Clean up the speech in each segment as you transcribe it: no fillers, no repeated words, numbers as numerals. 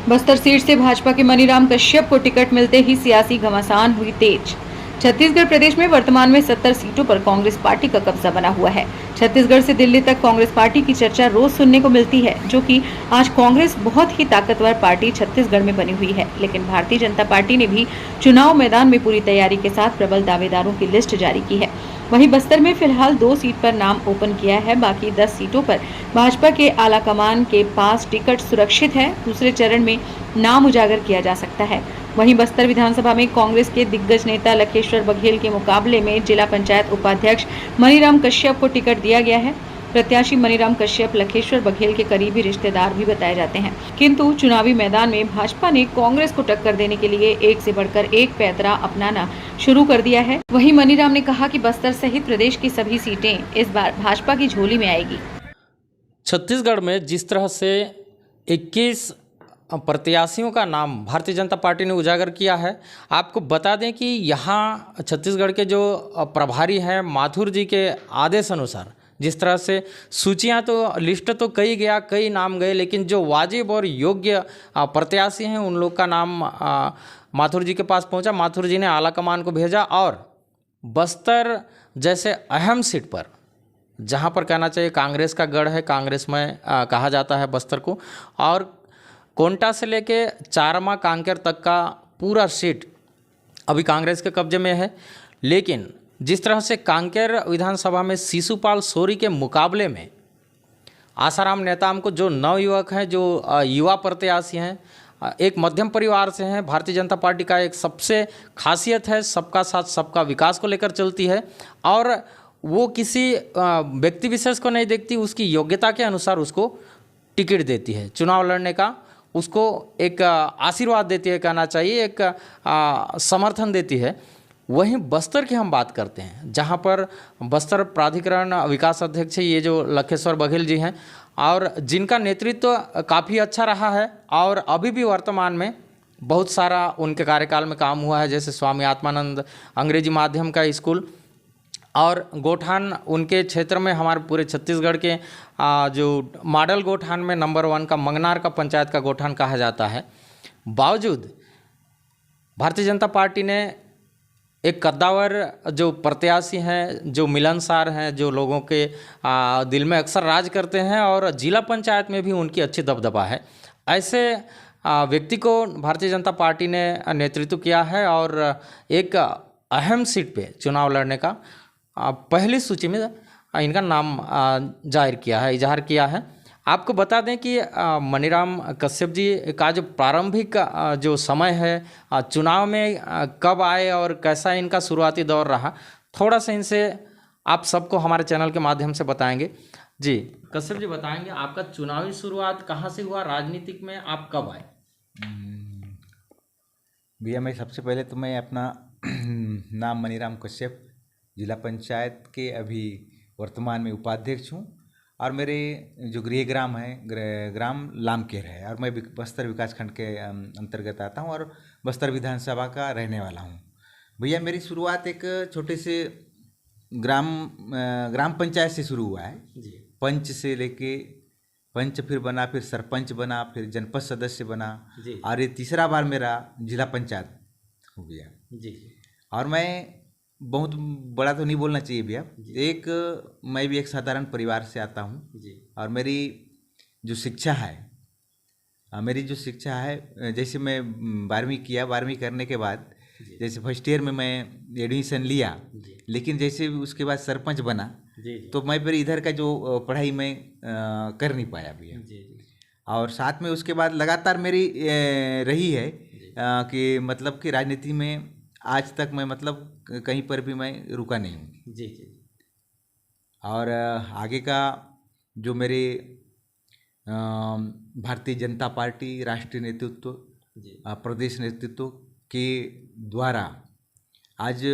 Bastar seat से भाजपा के मनीराम कश्यप को टिकट मिलते ही सियासी घमासान हुई तेज। छत्तीसगढ़ प्रदेश में वर्तमान में 70 सीटों पर कांग्रेस पार्टी का कब्जा बना हुआ है। छत्तीसगढ़ से दिल्ली तक कांग्रेस पार्टी की चर्चा रोज सुनने को मिलती है, जो कि आज कांग्रेस बहुत ही ताकतवर पार्टी छत्तीसगढ़ में बनी हुई है। लेकिन भारतीय जनता पार्टी ने भी चुनाव मैदान में पूरी तैयारी के साथ प्रबल दावेदारों की लिस्ट जारी की है। वहीं बस्तर में फिलहाल 2 सीट पर नाम ओपन किया है। बाकी 10 सीटों पर भाजपा के आलाकमान के पास टिकट सुरक्षित है। दूसरे चरण में नाम उजागर किया जा सकता है। वहीं बस्तर विधानसभा में कांग्रेस के दिग्गज नेता लखेश्वर बघेल के मुकाबले में जिला पंचायत उपाध्यक्ष मनीराम कश्यप को टिकट दिया गया है। प्रत्याशी मनीराम कश्यप लखेश्वर बघेल के करीबी रिश्तेदार भी बताए जाते हैं, किंतु चुनावी मैदान में भाजपा ने कांग्रेस को टक्कर देने के लिए एक से बढ़कर एक पैंतरा अपनाना शुरू कर दिया है। वहीं मनीराम ने कहा कि बस्तर सहित प्रदेश की सभी सीटें इस बार भाजपा की झोली में आएगी। छत्तीसगढ़ में जिस तरह से 21 प्रत्याशियों का नाम भारतीय जनता पार्टी ने उजागर किया है, आपको बता दें कि यहाँ छत्तीसगढ़ के जो प्रभारी हैं माथुर जी के आदेश अनुसार जिस तरह से सूचियां तो लिस्ट तो कई नाम गए, लेकिन जो वाजिब और योग्य प्रत्याशी हैं उन लोग का नाम माथुर जी के पास पहुंचा। माथुर जी ने आलाकमान को भेजा और बस्तर जैसे अहम सीट पर, जहां पर कहना चाहिए कांग्रेस का गढ़ है, कांग्रेस में कहा जाता है बस्तर को, और कोंटा से लेके चारमा कांकेर तक का पूरा सीट अभी कांग्रेस के कब्जे में है। लेकिन जिस तरह से कांकेर विधानसभा में शिशुपाल सोरी के मुकाबले में आसाराम नेताम को जो नवयुवक हैं, जो युवा प्रत्याशी हैं, एक मध्यम परिवार से हैं, भारतीय जनता पार्टी का एक सबसे खासियत है सबका साथ सबका विकास को लेकर चलती है और वो किसी व्यक्ति विशेष को नहीं देखती, उसकी योग्यता के अनुसार उसको टिकट देती है, चुनाव लड़ने का उसको एक आशीर्वाद देती है, कहना चाहिए एक समर्थन देती है। वहीं बस्तर की हम बात करते हैं, जहां पर बस्तर प्राधिकरण विकास अध्यक्ष ये जो लखेश्वर बघेल जी हैं और जिनका नेतृत्व काफ़ी अच्छा रहा है और अभी भी वर्तमान में बहुत सारा उनके कार्यकाल में काम हुआ है, जैसे स्वामी आत्मानंद अंग्रेजी माध्यम का स्कूल और गोठान उनके क्षेत्र में हमारे पूरे छत्तीसगढ़ के जो मॉडल गोठान में नंबर 1 का मंगनार का पंचायत का गोठान कहा जाता है। बावजूद भारतीय जनता पार्टी ने एक कद्दावर जो प्रत्याशी हैं, जो मिलनसार हैं, जो लोगों के दिल में अक्सर राज करते हैं और जिला पंचायत में भी उनकी अच्छी दबदबा है, ऐसे व्यक्ति को भारतीय जनता पार्टी ने नेतृत्व किया है और एक अहम सीट पे चुनाव लड़ने का पहली सूची में इनका नाम इजहार किया है। आपको बता दें कि मनीराम कश्यप जी का जो प्रारंभिक जो समय है चुनाव में कब आए और कैसा इनका शुरुआती दौर रहा, थोड़ा सा इनसे आप सबको हमारे चैनल के माध्यम से बताएंगे। जी कश्यप जी, बताएंगे आपका चुनावी शुरुआत कहाँ से हुआ, राजनीतिक में आप कब आए? भैया मैं सबसे पहले तो मैं अपना नाम मनीराम कश्यप, जिला पंचायत के अभी वर्तमान में उपाध्यक्ष हूँ और मेरे जो गृह ग्राम है ग्राम लामकेर है और मैं बस्तर विकास खंड के अंतर्गत आता हूँ और बस्तर विधानसभा का रहने वाला हूँ। भैया मेरी शुरुआत एक छोटे से ग्राम पंचायत से शुरू हुआ है जी। पंच से लेके पंच फिर बना, फिर सरपंच बना, फिर जनपद सदस्य बना जी। और ये तीसरा बार मेरा जिला पंचायत हो गया जी। और मैं बहुत बड़ा तो नहीं बोलना चाहिए भैया, मैं भी एक साधारण परिवार से आता हूँ जी। और मेरी जो शिक्षा है जैसे मैं 12वीं किया, 12वीं करने के बाद जैसे फर्स्ट ईयर में मैं एडमिशन लिया, लेकिन जैसे उसके बाद सरपंच बना तो मैं फिर इधर का जो पढ़ाई मैं कर नहीं पाया भैया। और साथ में उसके बाद लगातार मेरी रही है कि मतलब कि राजनीति में आज तक मैं मतलब कहीं पर भी मैं रुका नहीं हूँ जी। और आगे का जो मेरे भारतीय जनता पार्टी राष्ट्रीय नेतृत्व, प्रदेश नेतृत्व के द्वारा आज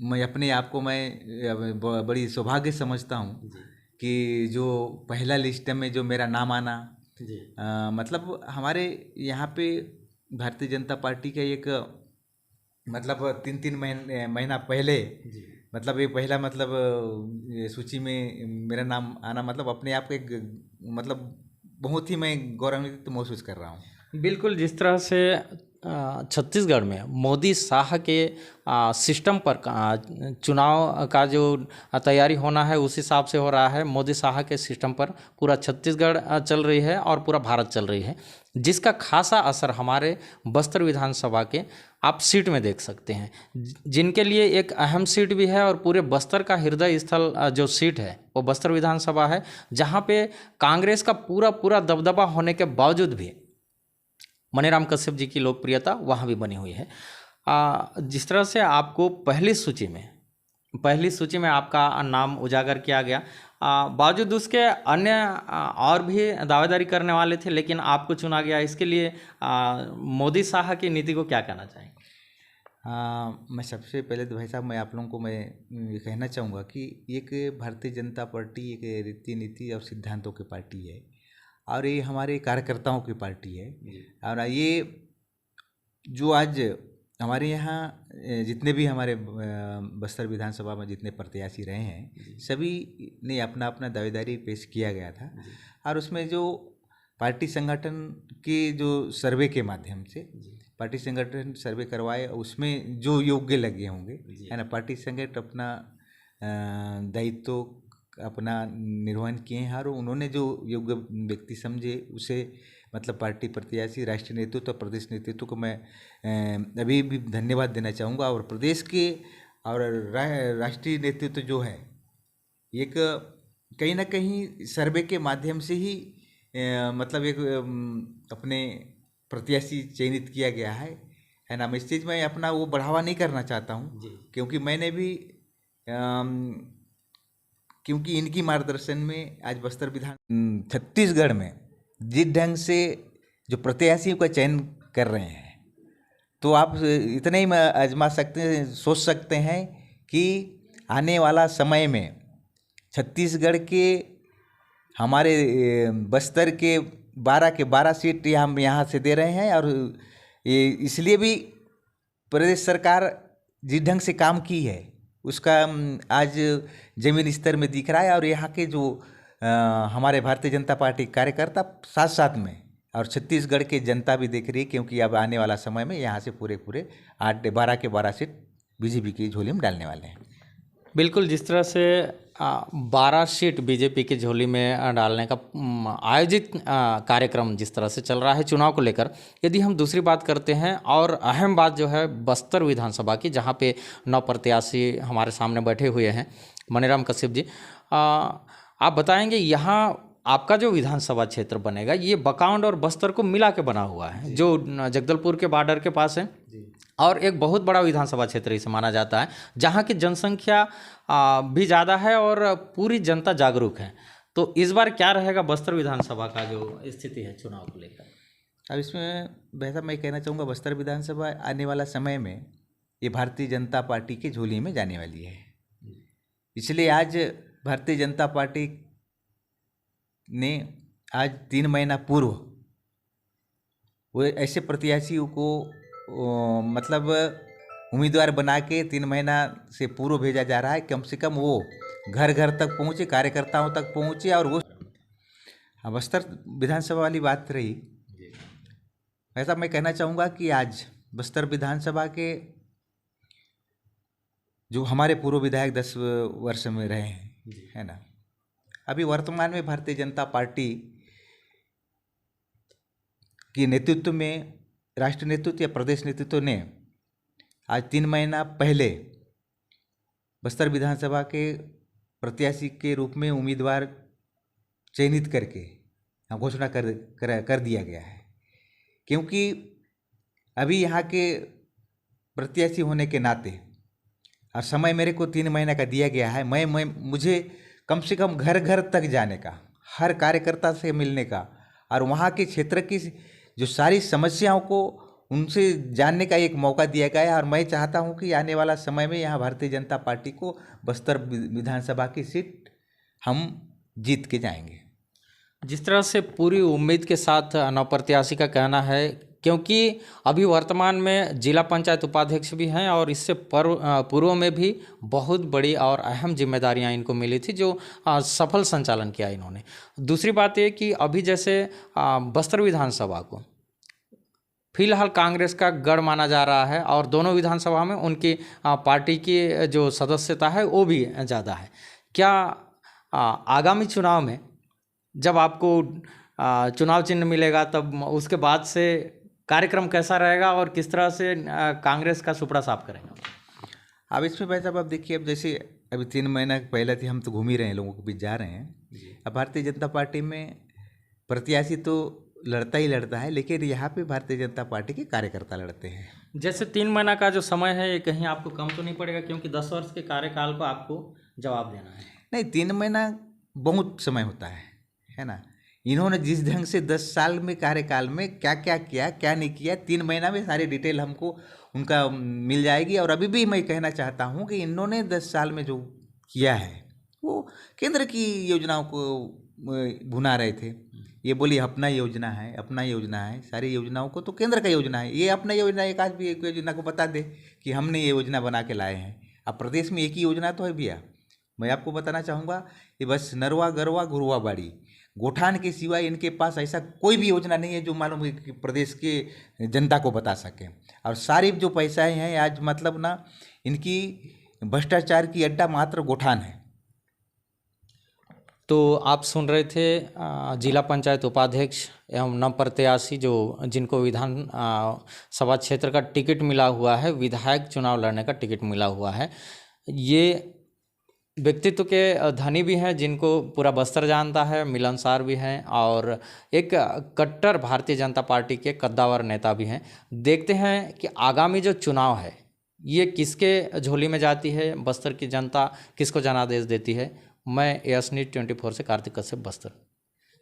मैं अपने आप को मैं बड़ी सौभाग्य समझता हूँ कि जो पहला लिस्ट में जो मेरा नाम आना मतलब हमारे यहाँ पे भारतीय जनता पार्टी का एक मतलब 3 महीना पहले मतलब ये पहला मतलब सूची में मेरा नाम आना मतलब अपने आप को एक मतलब बहुत ही मैं गौरवान्वित महसूस कर रहा हूँ। बिल्कुल, जिस तरह से छत्तीसगढ़ में मोदी शाह के सिस्टम पर चुनाव का जो तैयारी होना है उस हिसाब से हो रहा है। मोदी शाह के सिस्टम पर पूरा छत्तीसगढ़ चल रही है और पूरा भारत चल रही है, जिसका खासा असर हमारे बस्तर विधानसभा के आप सीट में देख सकते हैं, जिनके लिए एक अहम सीट भी है और पूरे बस्तर का हृदय स्थल जो सीट है वो बस्तर विधानसभा है, जहाँ पे कांग्रेस का पूरा पूरा दबदबा होने के बावजूद भी मनीराम कश्यप जी की लोकप्रियता वहाँ भी बनी हुई है। जिस तरह से आपको पहली सूची में आपका नाम उजागर किया गया, बावजूद उसके अन्य और भी दावेदारी करने वाले थे, लेकिन आपको चुना गया। इसके लिए मोदी शाह की नीति को क्या कहना चाहेंगे? मैं सबसे पहले तो भाई साहब मैं आप लोगों को मैं ये कहना चाहूँगा कि एक भारतीय जनता पार्टी एक रीति नीति और सिद्धांतों की पार्टी है और ये हमारे कार्यकर्ताओं की पार्टी है। और ये जो आज हमारे यहाँ जितने भी हमारे बस्तर विधानसभा में जितने प्रत्याशी रहे हैं सभी ने अपना अपना दावेदारी पेश किया गया था और उसमें जो पार्टी संगठन के जो सर्वे के माध्यम से पार्टी संगठन सर्वे करवाए उसमें जो योग्य लगे होंगे है ना, पार्टी संगठन अपना दायित्व अपना निर्वहन किए हैं और उन्होंने जो योग्य व्यक्ति समझे उसे मतलब पार्टी प्रत्याशी राष्ट्रीय नेतृत्व और प्रदेश नेतृत्व को मैं अभी भी धन्यवाद देना चाहूँगा। और प्रदेश के और राष्ट्रीय नेतृत्व जो है एक कहीं ना कहीं सर्वे के माध्यम से ही मतलब एक अपने प्रत्याशी चयनित किया गया है ना। मैं इस चीज़ में अपना वो बढ़ावा नहीं करना चाहता हूँ क्योंकि मैंने भी क्योंकि इनकी मार्गदर्शन में आज बस्तर विधान छत्तीसगढ़ में जिस ढंग से जो प्रत्याशियों का चयन कर रहे हैं तो आप इतने ही आजमा सकते हैं, सोच सकते हैं कि आने वाला समय में छत्तीसगढ़ के हमारे बस्तर के 12 सीट हम यहाँ से दे रहे हैं और ये इसलिए भी प्रदेश सरकार जिस ढंग से काम की है उसका आज जमीन स्तर में दिख रहा है। और यहाँ के जो हमारे भारतीय जनता पार्टी कार्यकर्ता साथ साथ में और छत्तीसगढ़ के जनता भी देख रही है क्योंकि अब आने वाला समय में यहाँ से पूरे 12 सीट बीजेपी की झोली में डालने वाले हैं। बिल्कुल, जिस तरह से 12 सीट बीजेपी की झोली में डालने का आयोजित कार्यक्रम जिस तरह से चल रहा है चुनाव को लेकर, यदि हम दूसरी बात करते हैं और अहम बात जो है बस्तर विधानसभा की, जहां पे 9 प्रत्याशी हमारे सामने बैठे हुए हैं, मनीराम कश्यप जी, आप बताएंगे यहाँ आपका जो विधानसभा क्षेत्र बनेगा ये बकाउंड और बस्तर को मिला के बना हुआ है, जो जगदलपुर के बॉर्डर के पास है और एक बहुत बड़ा विधानसभा क्षेत्र इसे माना जाता है, जहाँ की जनसंख्या भी ज़्यादा है और पूरी जनता जागरूक है। तो इस बार क्या रहेगा बस्तर विधानसभा का जो स्थिति है चुनाव को लेकर? अब इसमें वैसा मैं कहना चाहूँगा बस्तर विधानसभा आने वाला समय में ये भारतीय जनता पार्टी की झोली में जाने वाली है। इसलिए आज भारतीय जनता पार्टी ने आज 3 महीना पूर्व वो ऐसे प्रत्याशियों को मतलब उम्मीदवार बना के 3 महीना से पूर्व भेजा जा रहा है। कम से कम वो घर घर तक पहुँचे, कार्यकर्ताओं तक पहुँचे और वो बस्तर विधानसभा वाली बात रही। ऐसा मैं कहना चाहूँगा कि आज बस्तर विधानसभा के जो हमारे पूर्व विधायक 10 वर्ष में रहे हैं है ना, अभी वर्तमान में भारतीय जनता पार्टी के नेतृत्व में राष्ट्रीय नेतृत्व या प्रदेश नेतृत्व ने आज 3 महीना पहले बस्तर विधानसभा के प्रत्याशी के रूप में उम्मीदवार चयनित करके घोषणा कर दिया गया है। क्योंकि अभी यहाँ के प्रत्याशी होने के नाते और समय मेरे को 3 महीने का दिया गया है, मुझे कम से कम घर घर तक जाने का, हर कार्यकर्ता से मिलने का और वहाँ के क्षेत्र की जो सारी समस्याओं को उनसे जानने का एक मौका दिया गया है। और मैं चाहता हूँ कि आने वाला समय में यहाँ भारतीय जनता पार्टी को बस्तर विधानसभा की सीट हम जीत के जाएंगे। जिस तरह से पूरी उम्मीद के साथ नव प्रत्याशी का कहना है, क्योंकि अभी वर्तमान में जिला पंचायत उपाध्यक्ष भी हैं और इससे पूर्व में भी बहुत बड़ी और अहम जिम्मेदारियां इनको मिली थी जो सफल संचालन किया इन्होंने। दूसरी बात ये कि अभी जैसे बस्तर विधानसभा को फिलहाल कांग्रेस का गढ़ माना जा रहा है और दोनों विधानसभा में उनकी पार्टी की जो सदस्यता है वो भी ज़्यादा है। क्या आगामी चुनाव में जब आपको चुनाव चिन्ह मिलेगा तब उसके बाद से कार्यक्रम कैसा रहेगा और किस तरह से कांग्रेस का सुपड़ा साफ करेंगे? अब इसमें भाई साहब, अब देखिए, अब जैसे अभी 3 महीना पहले थे, हम तो घूम ही रहे हैं, लोगों के बीच जा रहे हैं। अब भारतीय जनता पार्टी में प्रत्याशी तो लड़ता ही लड़ता है, लेकिन यहाँ पे भारतीय जनता पार्टी के कार्यकर्ता लड़ते हैं। जैसे 3 महीना का जो समय है ये कहीं आपको कम तो नहीं पड़ेगा, क्योंकि 10 वर्ष के कार्यकाल को आपको जवाब देना है। नहीं, 3 महीना बहुत समय होता है ना। इन्होंने जिस ढंग से 10 साल में कार्यकाल में क्या क्या किया, क्या नहीं किया, 3 महीना में सारी डिटेल हमको उनका मिल जाएगी। और अभी भी मैं कहना चाहता हूँ कि इन्होंने 10 साल में जो किया है वो केंद्र की योजनाओं को भुना रहे थे। ये बोली अपना योजना है, अपना योजना है, सारी योजनाओं को तो केंद्र का योजना है। ये अपना योजना, एक आध भी एक योजना को बता दे कि हमने ये योजना बना के लाए हैं। अब प्रदेश में एक ही योजना तो है भैया। मैं आपको बताना चाहूँगा कि बस नरवा गरवा गुरुआ बाड़ी, गोठान के सिवाय इनके पास ऐसा कोई भी योजना नहीं है जो मालूम है कि प्रदेश के जनता को बता सके। और सारी जो पैसाएँ हैं आज मतलब ना, इनकी भ्रष्टाचार की अड्डा मात्र गोठान है। तो आप सुन रहे थे जिला पंचायत उपाध्यक्ष एवं नव प्रत्याशी जो जिनको विधान सभा क्षेत्र का टिकट मिला हुआ है, विधायक चुनाव लड़ने का टिकट मिला हुआ है। ये व्यक्तित्व के धनी भी हैं, जिनको पूरा बस्तर जानता है, मिलनसार भी हैं और एक कट्टर भारतीय जनता पार्टी के कद्दावर नेता भी हैं। देखते हैं कि आगामी जो चुनाव है ये किसके झोली में जाती है, बस्तर की जनता किसको जनादेश देती है। मैं एएस न्यूज़ 24 से कार्तिक कश्यप, बस्तर।